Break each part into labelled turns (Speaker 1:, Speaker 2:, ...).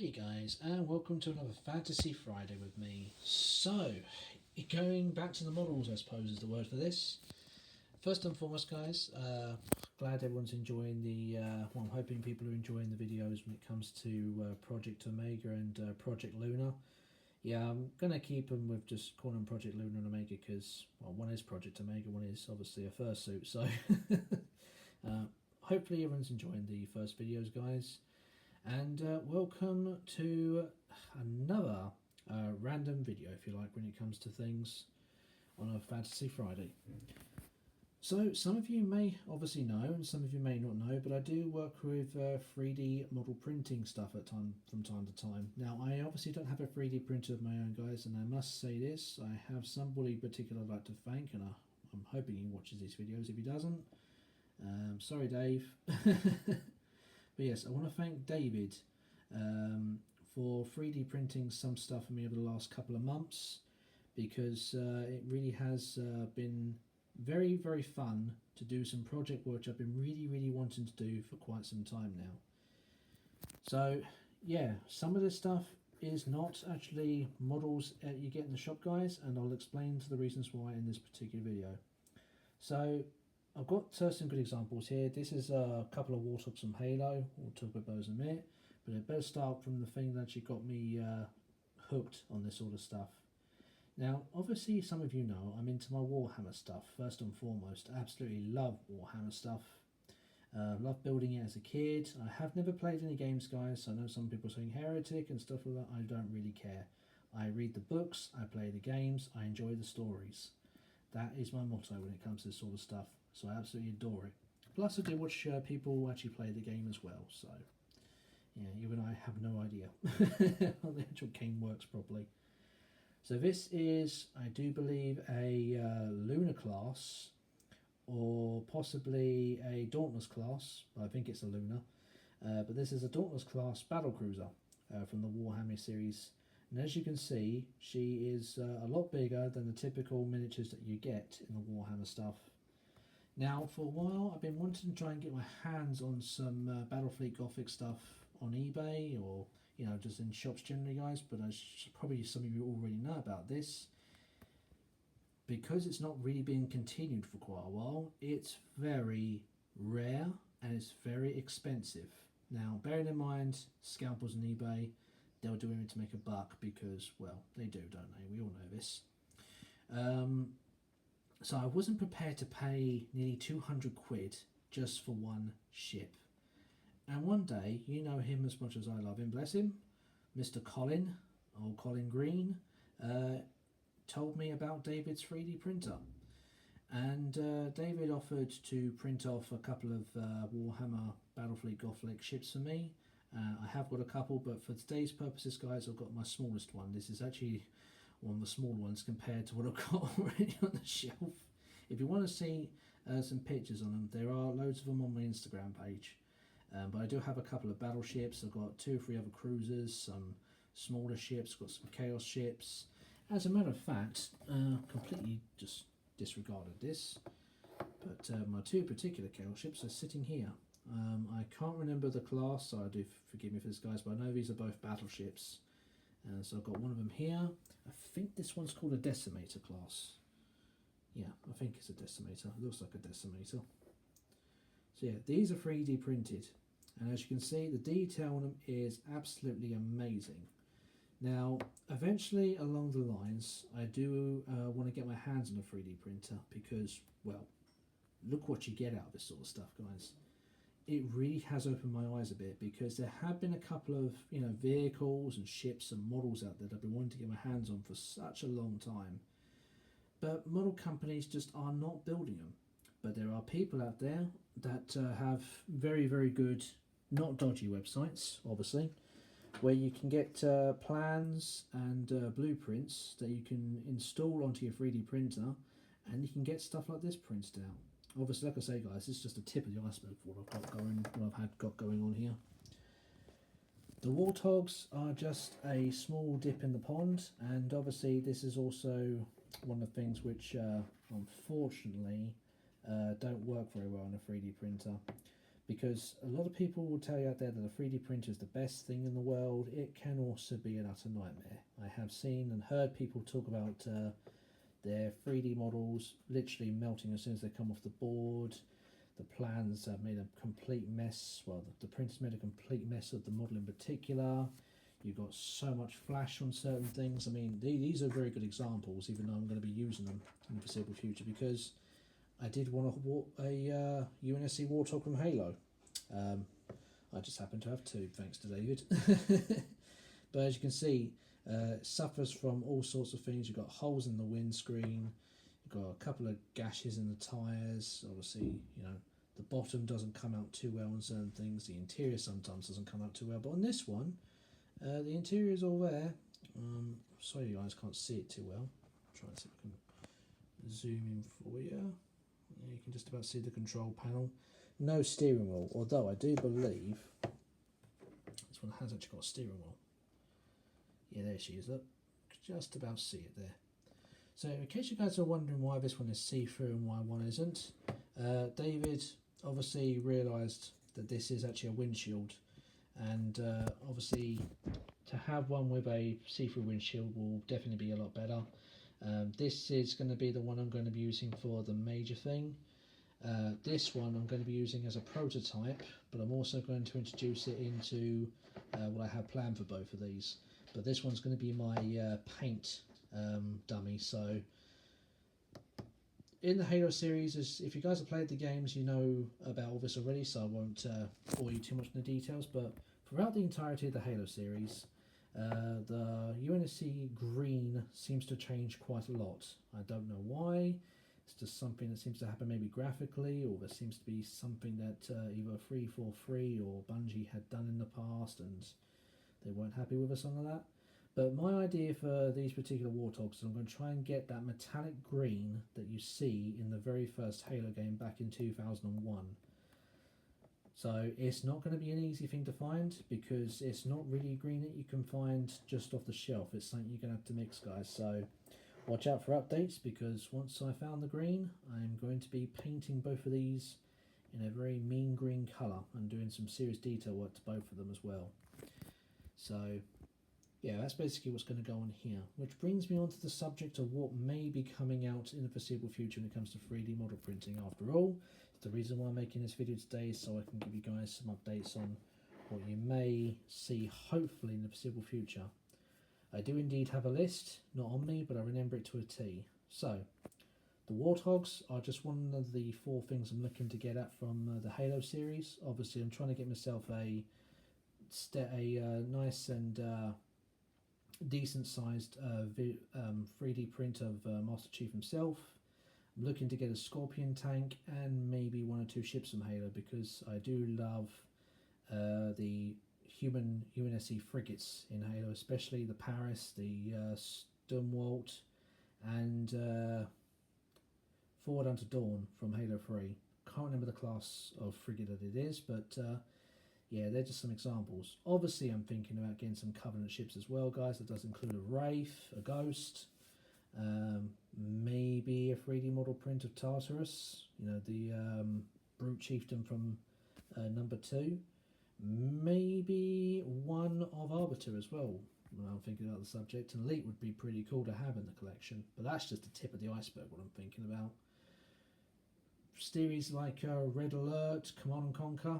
Speaker 1: Hey guys, and welcome to another Fantasy Friday with me. So, going back to the models, I suppose is the word for this. First and foremost, guys, glad everyone's enjoying the. Well, I'm hoping people are enjoying the videos when it comes to Project Omega and Project Luna. Yeah, I'm gonna keep them with just calling them Project Luna and Omega because, well, one is Project Omega, one is obviously a fursuit. So, hopefully everyone's enjoying the first videos, guys. And welcome to another random video, if you like, when it comes to things on a Fantasy Friday. So, some of you may obviously know, and some of you may not know, but I do work with 3D model printing stuff from time to time. Now, I obviously don't have a 3D printer of my own, guys, and I must say this: I have somebody particular I'd like to thank, and I'm hoping he watches these videos. If he doesn't, sorry, Dave. But yes, I want to thank David for 3D printing some stuff for me over the last couple of months because it really has been very, very fun to do some project work I've been really wanting to do for quite some time now. So, yeah, some of this stuff is not actually models you get in the shop, guys, and I'll explain to the reasons why in this particular video. So, I've got some good examples here. This is a couple of Warthogs from Halo. We'll talk about those in a minute. But it better start from the thing that actually got me hooked on this sort of stuff. Now, obviously, some of you know I'm into my Warhammer stuff, first and foremost. I absolutely love Warhammer stuff. Love building it as a kid. I have never played any games, guys. So I know some people are saying Heretic and stuff like that. I don't really care. I read the books, I play the games, I enjoy the stories. That is my motto when it comes to this sort of stuff. So I absolutely adore it. Plus I do watch people actually play the game as well. So yeah, you and I have no idea how the actual game works properly. So this is, I do believe, a Luna class or possibly a Dauntless class. I think it's a Luna. But this is a Dauntless class battlecruiser from the Warhammer series. And as you can see, she is a lot bigger than the typical miniatures that you get in the Warhammer stuff. Now, for a while, I've been wanting to try and get my hands on some Battlefleet Gothic stuff on eBay or, you know, just in shops generally, guys. But as probably some of you already know about this, because it's not really been continued for quite a while, it's very rare and it's very expensive. Now, bearing in mind, scalpers on eBay, they'll do it to make a buck because, well, they do, don't they? We all know this. So I wasn't prepared to pay nearly 200 quid just for one ship. And one day, you know him as much as I love him, bless him, Mr. Colin, old Colin Green, told me about David's 3D printer. And David offered to print off a couple of Warhammer Battlefleet Gothic ships for me. I have got a couple, but for today's purposes, guys, I've got my smallest one. This is actually one of the small ones compared to what I've got already on the shelf. If you want to see some pictures on them, there are loads of them on my Instagram page. But I do have a couple of battleships. I've got 2 or 3 other cruisers, some smaller ships, got some chaos ships. As a matter of fact, completely just disregarded this, but my 2 particular chaos ships are sitting here. I can't remember the class, so I do forgive me for this, guys, but I know these are both battleships. So I've got one of them here. I think this one's called a Decimator class. Yeah, I think it's a Decimator. It looks like a Decimator. So yeah, these are 3D printed. And as you can see, the detail on them is absolutely amazing. Now, eventually along the lines, I do want to get my hands on a 3D printer because, well, look what you get out of this sort of stuff, guys. It really has opened my eyes a bit because there have been a couple of, you know, vehicles and ships and models out there that I've been wanting to get my hands on for such a long time. But model companies just are not building them. But there are people out there that have very good, not dodgy websites, obviously, where you can get plans and blueprints that you can install onto your 3D printer and you can get stuff like this printed out. Obviously, like I say, guys, this is just a tip of the iceberg for what I've got going on here. The Warthogs are just a small dip in the pond, and obviously this is also one of the things which unfortunately don't work very well on a 3D printer. because a lot of people will tell you out there that a 3D printer is the best thing in the world. It can also be an utter nightmare. I have seen and heard people talk about their 3D models literally melting as soon as they come off the board. The plans have made a complete mess. Well, the printer's made a complete mess of the model in particular. You've got so much flash on certain things. I mean, these are very good examples, even though I'm going to be using them in the foreseeable future, because I did want a UNSC Warthog from Halo. I just happen to have two, thanks to David. But as you can see, it suffers from all sorts of things. You've got holes in the windscreen. You've got a couple of gashes in the tyres. Obviously, you know, the bottom doesn't come out too well on certain things. The interior sometimes doesn't come out too well. But on this one, the interior is all there. Sorry you guys can't see it too well. Try and see if I can zoom in for you. You can just about see the control panel. No steering wheel, although I do believe this one has actually got a steering wheel. Yeah, there she is, look. Just about see it there. So in case you guys are wondering why this one is see-through and why one isn't, David obviously realised that this is actually a windshield, and obviously to have one with a see-through windshield will definitely be a lot better. This is going to be the one I'm going to be using for the major thing. This one I'm going to be using as a prototype, but I'm also going to introduce it into what I have planned for both of these. But this one's going to be my paint dummy. So in the Halo series, if you guys have played the games, you know about all this already, so I won't bore you too much in the details. But throughout the entirety of the Halo series, the UNSC green seems to change quite a lot. I don't know why. It's just something that seems to happen maybe graphically, or there seems to be something that either 343 or Bungie had done in the past and they weren't happy with or something like that. But my idea for these particular Warthogs is I'm going to try and get that metallic green that you see in the very first Halo game back in 2001. So it's not going to be an easy thing to find, because it's not really green that you can find just off the shelf. It's something you're going to have to mix, guys. So watch out for updates, because once I found the green, I'm going to be painting both of these in a very mean green colour and doing some serious detail work to both of them as well. So yeah, that's basically what's going to go on here, which brings me on to the subject of what may be coming out in the foreseeable future when it comes to 3D model printing. After all, the reason why I'm making this video today is so I can give you guys some updates on what you may see hopefully in the foreseeable future. I do indeed have a list, not on me, but I remember it to a T. So the Warthogs are just one of the 4 things I'm looking to get at from the Halo series. Obviously I'm trying to get myself a nice and decent sized 3D print of Master Chief himself. I'm looking to get a Scorpion tank and maybe 1 or 2 ships from Halo, because I do love the human UNSC frigates in Halo, especially the Paris, the Sturmwalt, and Forward Unto Dawn from Halo 3. Can't remember the class of frigate that it is, but yeah, they're just some examples. Obviously, I'm thinking about getting some Covenant ships as well, guys. That does include a Wraith, a Ghost, maybe a 3D model print of Tartarus, you know, the Brute Chieftain from number 2. Maybe 1 of Arbiter as well, when I'm thinking about the subject. And Elite would be pretty cool to have in the collection, but that's just the tip of the iceberg, what I'm thinking about. Series like Red Alert, Command and Conquer,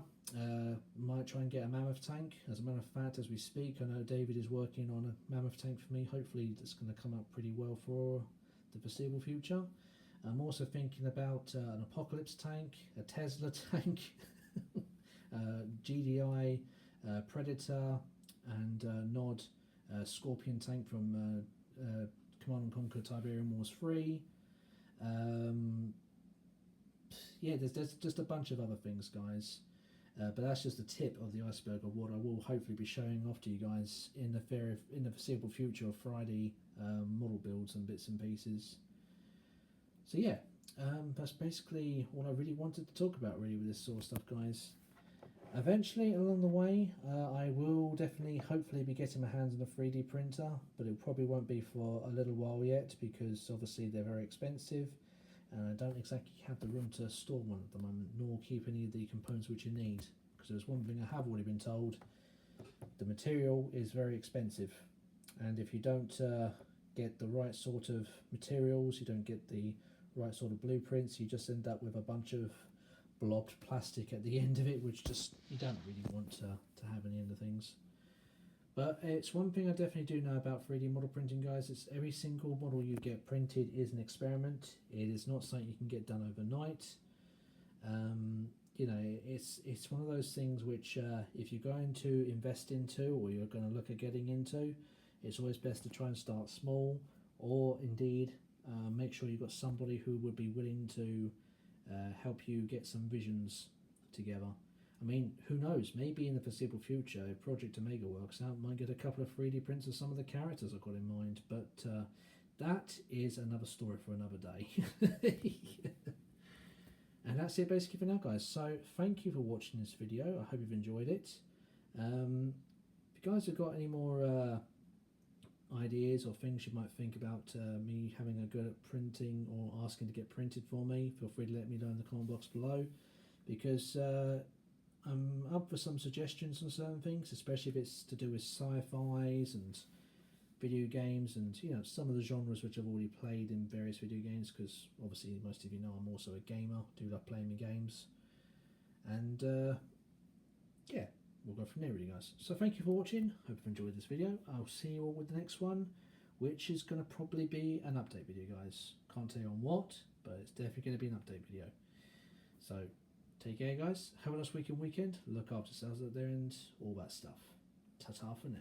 Speaker 1: might try and get a Mammoth tank. As a matter of fact, as we speak, I know David is working on a Mammoth tank for me. Hopefully that's going to come out pretty well for the foreseeable future. I'm also thinking about an Apocalypse tank, a Tesla tank, GDI, Predator, and Nod Scorpion tank from Command and Conquer Tiberium Wars 3. Yeah, there's just a bunch of other things, guys. But that's just the tip of the iceberg of what I will hopefully be showing off to you guys in the foreseeable future of Friday model builds and bits and pieces. So yeah, that's basically what I really wanted to talk about really with this sort of stuff, guys. Eventually, along the way, I will definitely, hopefully, be getting my hands on a 3D printer, but it probably won't be for a little while yet, because obviously they're very expensive. and I don't exactly have the room to store one at the moment, nor keep any of the components which you need. Because there's one thing I have already been told: the material is very expensive, and if you don't get the right sort of materials, you don't get the right sort of blueprints, you just end up with a bunch of blobbed plastic at the end of it, which just you don't really want to have any of the things. But it's one thing I definitely do know about 3D model printing, guys. It's every single model you get printed is an experiment. It is not something you can get done overnight. You know, it's one of those things which if you're going to invest into, or you're going to look at getting into, it's always best to try and start small, or indeed make sure you've got somebody who would be willing to help you get some visions together. I mean, who knows, maybe in the foreseeable future, if Project Omega works out, might get a couple of 3D prints of some of the characters I've got in mind, but that is another story for another day. And that's it basically for now, guys. So thank you for watching this video. I hope you've enjoyed it. If you guys have got any more ideas or things you might think about me having a go at printing or asking to get printed for me, feel free to let me know in the comment box below, because I'm up for some suggestions on certain things, especially if it's to do with sci-fis and video games, and you know, some of the genres which I've already played in various video games, because obviously most of you know I'm also a gamer, do love playing my games, and yeah, we'll go from there really, guys. So thank you for watching, hope you've enjoyed this video. I'll see you all with the next one, which is going to probably be an update video, guys. Can't tell you on what, but it's definitely going to be an update video. So take care, guys, have a nice weekend, look after yourselves out there and all that stuff. Ta-ta for now.